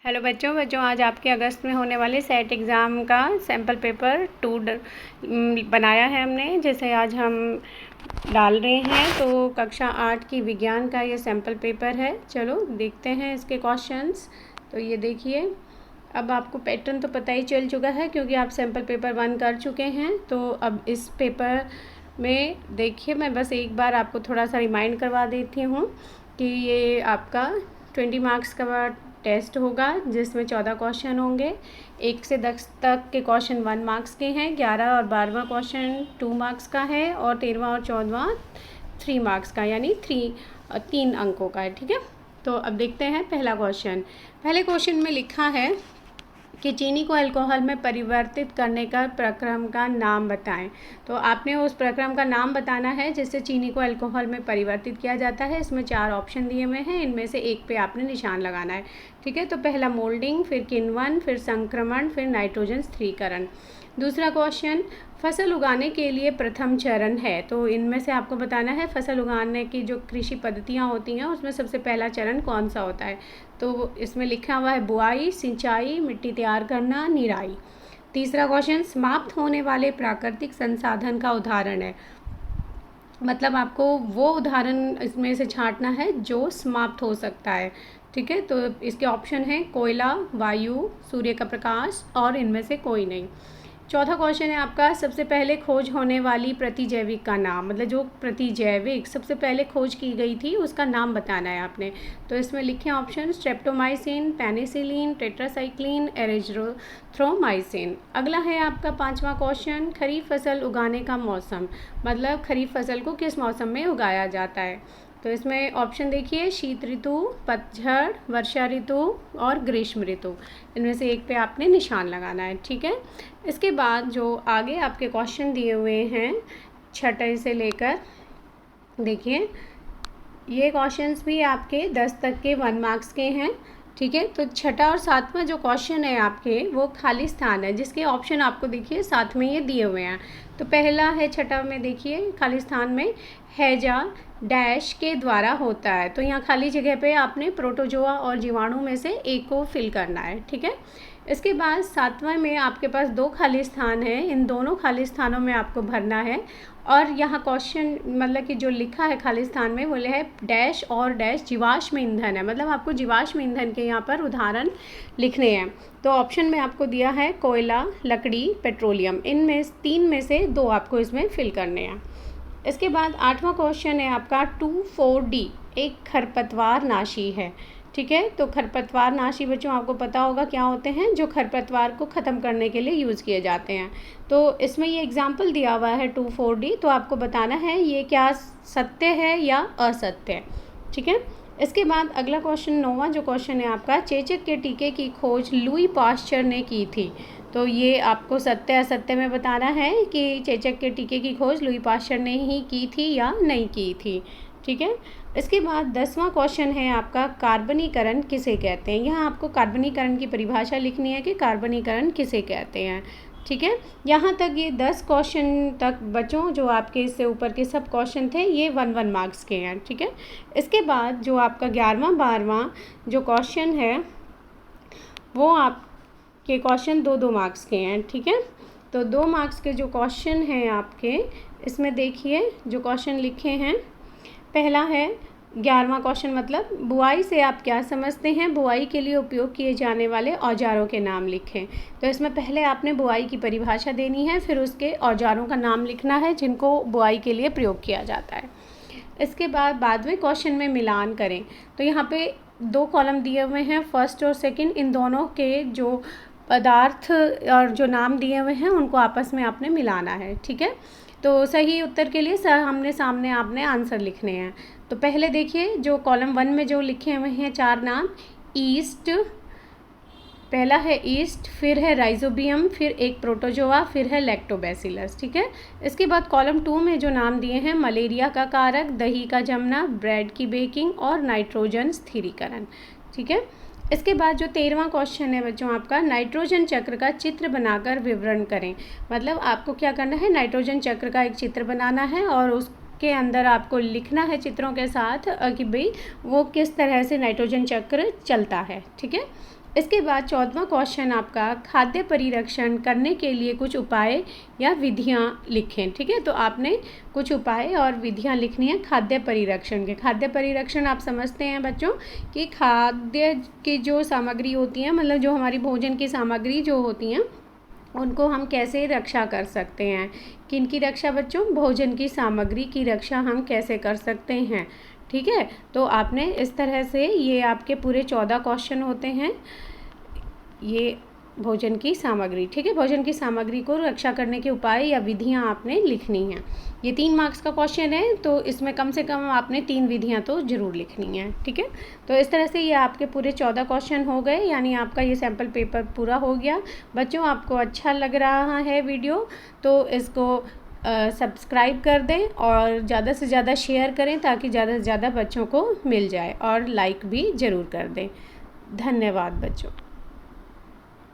Hello बच्चों आज आपके अगस्त में होने वाले सेट एग्ज़ाम का सैम्पल पेपर 2 बनाया है हमने। जैसे आज हम डाल रहे हैं तो कक्षा 8 की विज्ञान का ये सैम्पल पेपर है। चलो देखते हैं इसके क्वेश्चंस। तो ये देखिए, अब आपको पैटर्न तो पता ही चल चुका है क्योंकि आप सैम्पल पेपर 1 कर चुके हैं। तो अब इस पेपर में देखिए, मैं बस एक बार आपको थोड़ा सा रिमाइंड करवा देती हूँ कि ये आपका 20 मार्क्स का टेस्ट होगा जिसमें 14 क्वेश्चन होंगे। 1 से 10 तक के क्वेश्चन 1 मार्क्स के हैं, 11 और 12वां क्वेश्चन 2 मार्क्स का है और 13वां और 14वां 3 मार्क्स का, यानी 3 अंकों का है। ठीक है, तो अब देखते हैं पहला क्वेश्चन। पहले क्वेश्चन में लिखा है कि चीनी को अल्कोहल में परिवर्तित करने का प्रक्रम का नाम बताएं। तो आपने उस प्रक्रम का नाम बताना है जिससे चीनी को अल्कोहल में परिवर्तित किया जाता है। इसमें 4 ऑप्शन दिए हुए हैं, इनमें से एक पे आपने निशान लगाना है। ठीक है, तो पहला मोल्डिंग, फिर किण्वन, फिर संक्रमण, फिर नाइट्रोजन स्थिरीकरण। दूसरा क्वेश्चन, फसल उगाने के लिए प्रथम चरण है। तो इनमें से आपको बताना है फसल उगाने की जो कृषि पद्धतियाँ होती हैं उसमें सबसे पहला चरण कौन सा होता है। तो इसमें लिखा हुआ है बुआई, सिंचाई, मिट्टी तैयार करना, निराई। तीसरा क्वेश्चन, समाप्त होने वाले प्राकृतिक संसाधन का उदाहरण है। मतलब आपको वो उदाहरण इसमें से छांटना है जो समाप्त हो सकता है। ठीक है, तो इसके ऑप्शन हैं कोयला, वायु, सूर्य का प्रकाश और इनमें से कोई नहीं। चौथा क्वेश्चन है आपका, सबसे पहले खोज होने वाली प्रतिजैविक का नाम। मतलब जो प्रतिजैविक सबसे पहले खोज की गई थी उसका नाम बताना है आपने। तो इसमें लिखे option streptomycin, penicillin, tetracycline, erythromycin. अगला है आपका 5वां क्वेश्चन, खरीफ फसल उगाने का मौसम। मतलब खरीफ फसल को किस मौसम में उगाया जाता है। तो इसमें ऑप्शन देखिए, शीत ऋतु, पतझड़, वर्षा ऋतु और ग्रीष्म ऋतु। इनमें से एक पे आपने निशान लगाना है। ठीक है, इसके बाद जो आगे आपके क्वेश्चन दिए हुए हैं 6 से लेकर, देखिए ये क्वेश्चंस भी आपके 10 तक के 1 मार्क्स के हैं। ठीक है, तो 6 और 7वां जो क्वेश्चन है आपके वो खाली स्थान है, जिसके ऑप्शन आपको देखिए साथ में ये दिए हुए हैं। तो पहला है 6 में, देखिए खाली स्थान में हैजा डैश के द्वारा होता है। तो यहाँ खाली जगह पे आपने प्रोटोजोआ और जीवाणु में से एक को फिल करना है। ठीक है, इसके बाद 7वां में आपके पास 2 खाली स्थान हैं, इन दोनों खाली स्थानों में आपको भरना है। और यहाँ क्वेश्चन मतलब कि जो लिखा है खाली स्थान में वो है डैश और डैश जीवाश्म ईंधन है। मतलब आपको जीवाश्म ईंधन के यहाँ पर उदाहरण लिखने हैं। तो ऑप्शन में आपको दिया है कोयला, लकड़ी, पेट्रोलियम। इनमें 3 में से 2 आपको इसमें फिल करने हैं। इसके बाद 8वां क्वेश्चन है आपका 2,4-D एक खरपतवार नाशी है। ठीक है, तो खरपतवार नाशी बच्चों आपको पता होगा क्या होते हैं, जो खरपतवार को ख़त्म करने के लिए यूज़ किए जाते हैं। तो इसमें ये एग्जाम्पल दिया हुआ है 2,4-D, तो आपको बताना है ये क्या सत्य है या असत्य है। ठीक है, इसके बाद अगला क्वेश्चन 9वां जो क्वेश्चन है आपका, चेचक के टीके की खोज लुई पाश्चर ने की थी। तो ये आपको सत्य असत्य में बताना है कि चेचक के टीके की खोज लुई पाश्चर ने ही की थी या नहीं की थी। ठीक है, इसके बाद 10वां क्वेश्चन है आपका, कार्बनीकरण किसे कहते हैं। यहाँ आपको कार्बनीकरण की परिभाषा लिखनी है कि कार्बनीकरण किसे कहते हैं। ठीक है, यहाँ तक ये 10 क्वेश्चन तक बच्चों जो आपके इससे ऊपर के सब क्वेश्चन थे ये 1-1 मार्क्स के हैं। ठीक है, इसके बाद जो आपका 11वां 12वां जो क्वेश्चन है वो आपके क्वेश्चन 2-2 मार्क्स के हैं। ठीक है, तो 2 मार्क्स के जो क्वेश्चन हैं आपके, इसमें देखिए जो क्वेश्चन लिखे हैं, पहला है 11वां क्वेश्चन, मतलब बुआई से आप क्या समझते हैं, बुआई के लिए उपयोग किए जाने वाले औजारों के नाम लिखें। तो इसमें पहले आपने बुआई की परिभाषा देनी है, फिर उसके औजारों का नाम लिखना है जिनको बुआई के लिए प्रयोग किया जाता है। इसके बाद में क्वेश्चन में मिलान करें। तो यहाँ पे 2 कॉलम दिए हुए हैं, फर्स्ट और सेकंड, इन दोनों के जो पदार्थ और जो नाम दिए हुए हैं उनको आपस में आपने मिलाना है। ठीक है, तो सही उत्तर के लिए आमने सामने आपने आंसर लिखने हैं। तो पहले देखिए जो कॉलम 1 में जो लिखे हुए हैं 4 नाम, ईस्ट, पहला है ईस्ट, फिर है राइजोबियम, फिर एक प्रोटोजोआ, फिर है लैक्टोबैसिलस। ठीक है, इसके बाद कॉलम 2 में जो नाम दिए हैं, मलेरिया का कारक, दही का जमना, ब्रेड की बेकिंग और नाइट्रोजन स्थिरीकरण। ठीक है, इसके बाद जो 13वां क्वेश्चन है बच्चों आपका, नाइट्रोजन चक्र का चित्र बनाकर विवरण करें। मतलब आपको क्या करना है, नाइट्रोजन चक्र का एक चित्र बनाना है और उसके अंदर आपको लिखना है चित्रों के साथ कि भाई वो किस तरह से नाइट्रोजन चक्र चलता है। ठीक है, इसके बाद 14वां क्वेश्चन आपका खाद्य परिरक्षण करने के लिए कुछ उपाय या विधियां लिखें। ठीक है, तो आपने कुछ उपाय और विधियां लिखनी है खाद्य परिरक्षण के। खाद्य परिरक्षण आप समझते हैं बच्चों कि खाद्य की जो सामग्री होती है, मतलब जो हमारी भोजन की सामग्री जो होती हैं उनको हम कैसे रक्षा कर सकते हैं। किन की रक्षा बच्चों? भोजन की सामग्री की रक्षा हम कैसे कर सकते हैं। ठीक है, तो आपने इस तरह से ये आपके पूरे 14 क्वेश्चन होते हैं ये भोजन की सामग्री। ठीक है, भोजन की सामग्री को रक्षा करने के उपाय या विधियां आपने लिखनी हैं। ये 3 मार्क्स का क्वेश्चन है, तो इसमें कम से कम आपने 3 विधियां तो ज़रूर लिखनी हैं। ठीक है, तो इस तरह से ये आपके पूरे 14 क्वेश्चन हो गए, यानी आपका ये सैम्पल पेपर पूरा हो गया। बच्चों, आपको अच्छा लग रहा है वीडियो तो इसको सब्सक्राइब कर दें और ज़्यादा से ज़्यादा शेयर करें ताकि ज़्यादा से ज़्यादा बच्चों को मिल जाए, और लाइक भी ज़रूर कर दें। धन्यवाद बच्चों।